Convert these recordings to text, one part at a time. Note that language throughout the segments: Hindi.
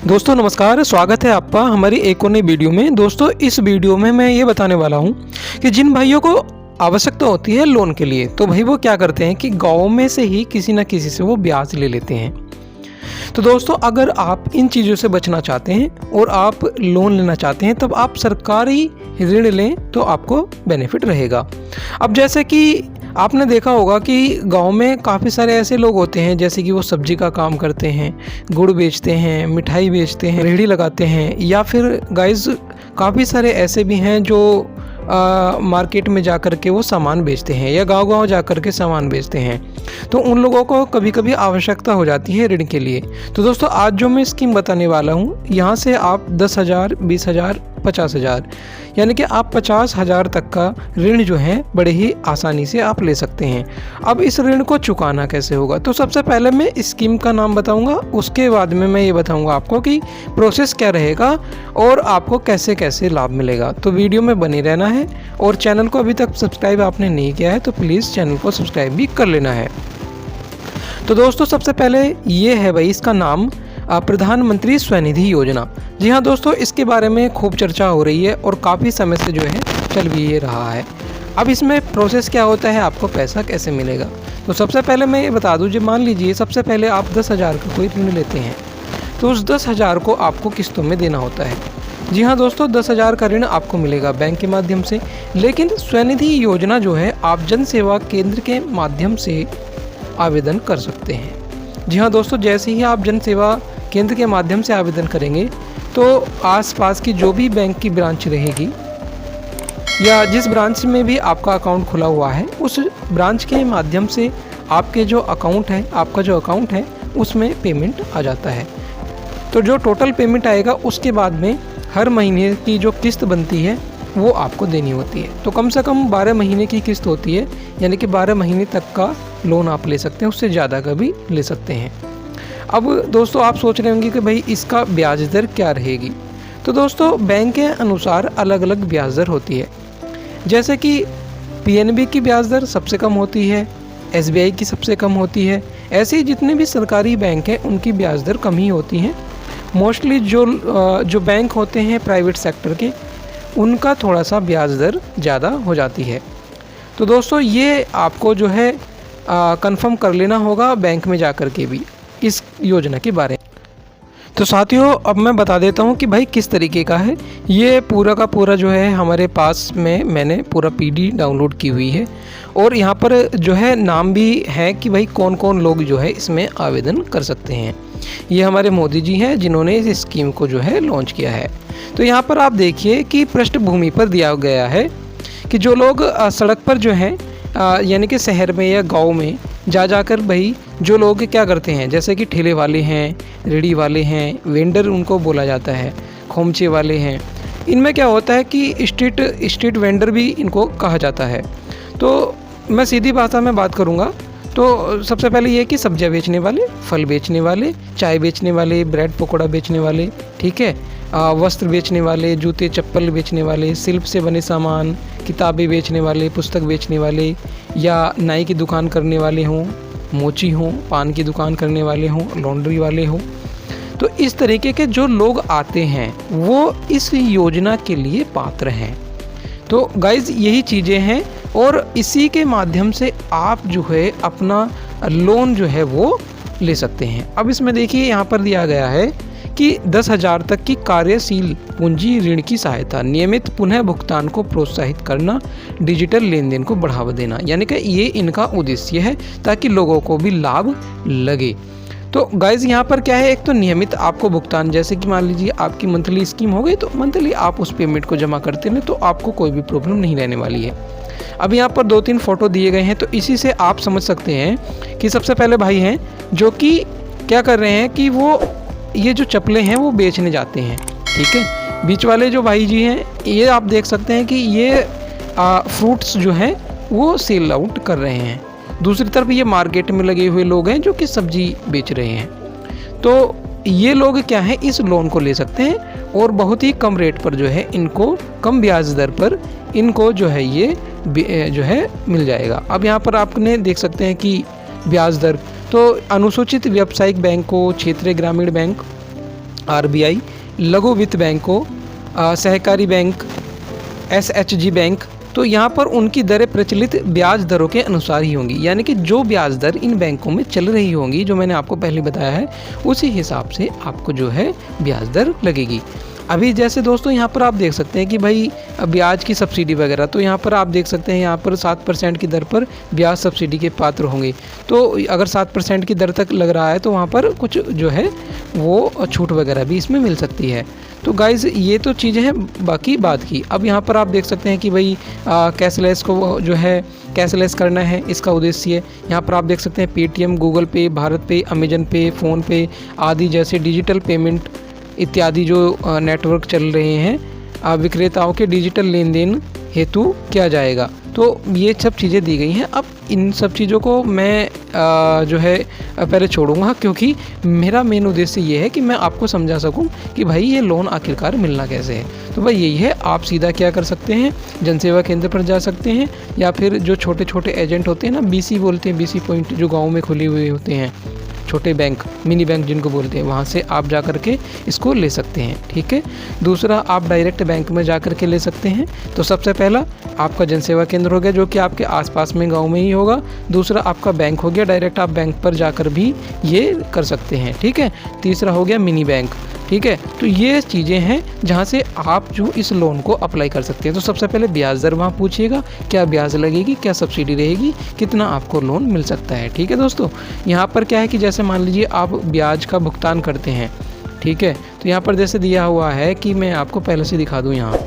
दोस्तों नमस्कार, स्वागत है आपका हमारी एक और नई वीडियो में। दोस्तों इस वीडियो में मैं ये बताने वाला हूँ कि जिन भाइयों को आवश्यकता होती है लोन के लिए, तो भाई वो क्या करते हैं कि गाँव में से ही किसी न किसी से वो ब्याज ले लेते हैं। तो दोस्तों अगर आप इन चीज़ों से बचना चाहते हैं और आप लोन लेना चाहते हैं तब आप सरकारी ऋण लें तो आपको बेनिफिट रहेगा। अब जैसे कि आपने देखा होगा कि गांव में काफ़ी सारे ऐसे लोग होते हैं जैसे कि वो सब्जी का काम करते हैं, गुड़ बेचते हैं, मिठाई बेचते हैं, रेहड़ी लगाते हैं, या फिर गाइस काफ़ी सारे ऐसे भी हैं जो मार्केट में जा कर के वो सामान बेचते हैं या गांव-गांव जा कर के सामान बेचते हैं। तो उन लोगों को कभी-कभी आवश्यकता हो जाती है ऋण के लिए। तो दोस्तों आज जो मैं स्कीम बताने वाला हूँ, यहाँ से आप 10,000, 20,000, 50,000 यानी कि आप 50,000 तक का ऋण जो है बड़े ही आसानी से आप ले सकते हैं। अब इस ऋण को चुकाना कैसे होगा, तो सबसे पहले मैं स्कीम का नाम बताऊंगा, उसके बाद में मैं ये बताऊंगा आपको कि प्रोसेस क्या रहेगा और आपको कैसे कैसे लाभ मिलेगा। तो वीडियो में बने रहना है और चैनल को अभी तक सब्सक्राइब आपने नहीं किया है तो प्लीज़ चैनल को सब्सक्राइब भी कर लेना है। तो दोस्तों सबसे पहले ये है भाई, इसका नाम प्रधानमंत्री स्वनिधि योजना। जी हाँ दोस्तों, इसके बारे में खूब चर्चा हो रही है और काफ़ी समय से जो है चल भी ये रहा है। अब इसमें प्रोसेस क्या होता है, आपको पैसा कैसे मिलेगा, तो सबसे पहले मैं ये बता दूं, जो मान लीजिए सबसे पहले आप 10,000 का कोई ऋण लेते हैं तो उस 10,000 को आपको किस्तों में देना होता है। जी हाँ दोस्तों, 10,000 का ऋण आपको मिलेगा बैंक के माध्यम से, लेकिन स्वनिधि योजना जो है आप जन सेवा केंद्र के माध्यम से आवेदन कर सकते हैं। जी हाँ दोस्तों, जैसे ही आप जन सेवा केंद्र के माध्यम से आवेदन करेंगे तो आसपास की जो भी बैंक की ब्रांच रहेगी या जिस ब्रांच में भी आपका अकाउंट खुला हुआ है उस ब्रांच के माध्यम से आपका जो अकाउंट है उसमें पेमेंट आ जाता है। तो जो टोटल पेमेंट आएगा उसके बाद में हर महीने की जो किस्त बनती है वो आपको देनी होती है। तो कम से कम 12 महीने की किस्त होती है, यानी कि 12 महीने तक का लोन आप ले सकते हैं, उससे ज़्यादा का भी ले सकते हैं। अब दोस्तों आप सोच रहे होंगे कि भाई इसका ब्याज दर क्या रहेगी, तो दोस्तों बैंक के अनुसार अलग अलग ब्याज दर होती है। जैसे कि पीएनबी की ब्याज दर सबसे कम होती है, एसबीआई की सबसे कम होती है, ऐसे ही जितने भी सरकारी बैंक हैं उनकी ब्याज दर कम ही होती हैं। मोस्टली जो बैंक होते हैं प्राइवेट सेक्टर के, उनका थोड़ा सा ब्याज दर ज़्यादा हो जाती है। तो दोस्तों ये आपको जो है कंफर्म कर लेना होगा बैंक में जा कर के भी इस योजना के बारे में। तो साथियों अब मैं बता देता हूँ कि भाई किस तरीके का है ये पूरा का पूरा। जो है हमारे पास में मैंने पूरा पीडी डाउनलोड की हुई है और यहाँ पर जो है नाम भी है कि भाई कौन कौन लोग जो है इसमें आवेदन कर सकते हैं। ये हमारे मोदी जी हैं जिन्होंने इस स्कीम को जो है लॉन्च किया है। तो यहाँ पर आप देखिए कि पृष्ठभूमि पर दिया गया है कि जो लोग सड़क पर जो हैं यानी कि शहर में या गांव में जाकर भाई जो लोग क्या करते हैं, जैसे कि ठेले वाले हैं, रेहड़ी वाले हैं, वेंडर उनको बोला जाता है, खोमचे वाले हैं, इनमें क्या होता है कि स्ट्रीट वेंडर भी इनको कहा जाता है। तो मैं सीधी भाषा में बात करूँगा तो सबसे पहले ये कि सब्जियां बेचने वाले, फल बेचने वाले, चाय बेचने वाले, ब्रेड पकौड़ा बेचने वाले, ठीक है, वस्त्र बेचने वाले, जूते चप्पल बेचने वाले, शिल्प से बने सामान, किताबें बेचने वाले, पुस्तक बेचने वाले, या नाई की दुकान करने वाले हों, मोची हों, पान की दुकान करने वाले हों, लॉन्ड्री वाले हों। तो इस तरीके के जो लोग आते हैं वो इस योजना के लिए पात्र हैं। तो गाइज़ यही चीज़ें हैं और इसी के माध्यम से आप जो है अपना लोन जो है वो ले सकते हैं। अब इसमें देखिए यहाँ पर दिया गया है कि 10,000 तक की कार्यशील पूंजी ऋण की सहायता, नियमित पुनः भुगतान को प्रोत्साहित करना, डिजिटल लेन देन को बढ़ावा देना, यानी कि ये इनका उद्देश्य है ताकि लोगों को भी लाभ लगे। तो गाइज यहाँ पर क्या है, एक तो नियमित आपको भुगतान, जैसे कि मान लीजिए आपकी मंथली स्कीम हो गई तो मंथली आप उस पेमेंट को जमा करते हैं तो आपको कोई भी प्रॉब्लम नहीं रहने वाली है। अब यहाँ पर 2-3 फ़ोटो दिए गए हैं तो इसी से आप समझ सकते हैं कि सबसे पहले भाई हैं जो कि क्या कर रहे हैं कि वो ये जो चप्पलें हैं वो बेचने जाते हैं, ठीक है। बीच वाले जो भाई जी हैं ये आप देख सकते हैं कि ये फ्रूट्स जो हैं वो सेल आउट कर रहे हैं। दूसरी तरफ ये मार्केट में लगे हुए लोग हैं जो कि सब्जी बेच रहे हैं। तो ये लोग क्या है, इस लोन को ले सकते हैं और बहुत ही कम रेट पर जो है इनको, कम ब्याज दर पर इनको जो है ये जो है मिल जाएगा। अब यहाँ पर आपने देख सकते हैं कि ब्याज दर तो अनुसूचित व्यावसायिक बैंकों, क्षेत्रीय ग्रामीण बैंक RBI, लघु वित्त बैंकों, सहकारी बैंक, SHG बैंक, तो यहाँ पर उनकी दरें प्रचलित ब्याज दरों के अनुसार ही होंगी। यानी कि जो ब्याज दर इन बैंकों में चल रही होंगी, जो मैंने आपको पहले बताया है, उसी हिसाब से आपको जो है ब्याज दर लगेगी। अभी जैसे दोस्तों यहाँ पर आप देख सकते हैं कि भाई ब्याज की सब्सिडी वगैरह, तो यहाँ पर आप देख सकते हैं यहाँ पर 7% की दर पर ब्याज सब्सिडी के पात्र होंगे। तो अगर 7% की दर तक लग रहा है तो वहाँ पर कुछ जो है वो छूट वगैरह भी इसमें मिल सकती है। तो गाइज़ ये तो चीज़ें हैं बाकी बात की। अब यहाँ पर आप देख सकते हैं कि भाई कैशलेस को जो है कैशलेस करना है, इसका उद्देश्य यहाँ पर आप देख सकते हैं पेटीएम, गूगल पे, भारत पे, अमेजन पे, फ़ोन पे आदि जैसे डिजिटल पेमेंट इत्यादि जो नेटवर्क चल रहे हैं विक्रेताओं के डिजिटल लेन देन हेतु किया जाएगा। तो ये सब चीज़ें दी गई हैं। अब इन सब चीज़ों को मैं जो है पहले छोड़ूंगा, क्योंकि मेरा मेन उद्देश्य ये है कि मैं आपको समझा सकूं कि भाई ये लोन आखिरकार मिलना कैसे है। तो भाई यही है, आप सीधा क्या कर सकते हैं, जनसेवा केंद्र पर जा सकते हैं, या फिर जो छोटे छोटे एजेंट होते हैं ना, BC बोलते हैं, BC पॉइंट जो गाँव में खुले हुए होते हैं, छोटे बैंक, मिनी बैंक जिनको बोलते हैं, वहाँ से आप जा कर के इसको ले सकते हैं। ठीक है। दूसरा, आप डायरेक्ट बैंक में जा कर के ले सकते हैं। तो सबसे पहला आपका जनसेवा केंद्र हो गया, जो कि आपके आसपास में गांव में ही होगा। दूसरा आपका बैंक हो गया, डायरेक्ट आप बैंक पर जाकर भी ये कर सकते हैं। ठीक है। तीसरा हो गया मिनी बैंक। ठीक है। तो ये चीज़ें हैं जहाँ से आप जो इस लोन को अप्लाई कर सकते हैं। तो सबसे पहले ब्याज दर वहाँ पूछिएगा, क्या ब्याज लगेगी, क्या सब्सिडी रहेगी, कितना आपको लोन मिल सकता है। ठीक है दोस्तों। यहाँ पर क्या है कि जैसे मान लीजिए आप ब्याज का भुगतान करते हैं, ठीक है, तो यहाँ पर जैसे दिया हुआ है कि मैं आपको पहले से दिखा दूँ यहाँ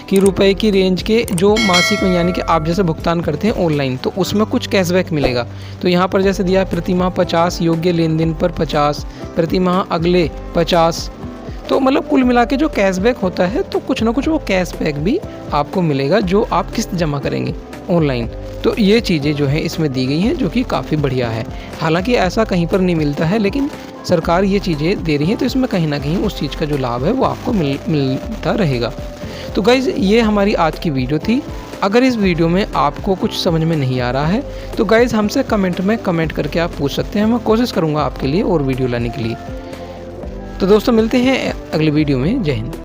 कि रुपए की रेंज के जो मासिक में, यानी कि आप जैसे भुगतान करते हैं ऑनलाइन, तो उसमें कुछ कैशबैक मिलेगा। तो यहाँ पर जैसे दिया है प्रतिमाह 50, योग्य लेन देन पर 50, प्रतिमाह अगले 50। तो मतलब कुल मिला के जो कैशबैक होता है, तो कुछ ना कुछ वो कैशबैक भी आपको मिलेगा जो आप किस्त जमा करेंगे ऑनलाइन। तो ये चीज़ें जो है इसमें दी गई हैं, जो कि काफ़ी बढ़िया है। हालांकि ऐसा कहीं पर नहीं मिलता है, लेकिन सरकार ये चीज़ें दे रही है, तो इसमें कहीं ना कहीं उस चीज़ का जो लाभ है वो आपको मिलता रहेगा। तो गाइज़ ये हमारी आज की वीडियो थी। अगर इस वीडियो में आपको कुछ समझ में नहीं आ रहा है तो गाइज़ हमसे कमेंट में कमेंट करके आप पूछ सकते हैं। मैं कोशिश करूँगा आपके लिए और वीडियो लाने के लिए। तो दोस्तों मिलते हैं अगली वीडियो में। जय हिंद।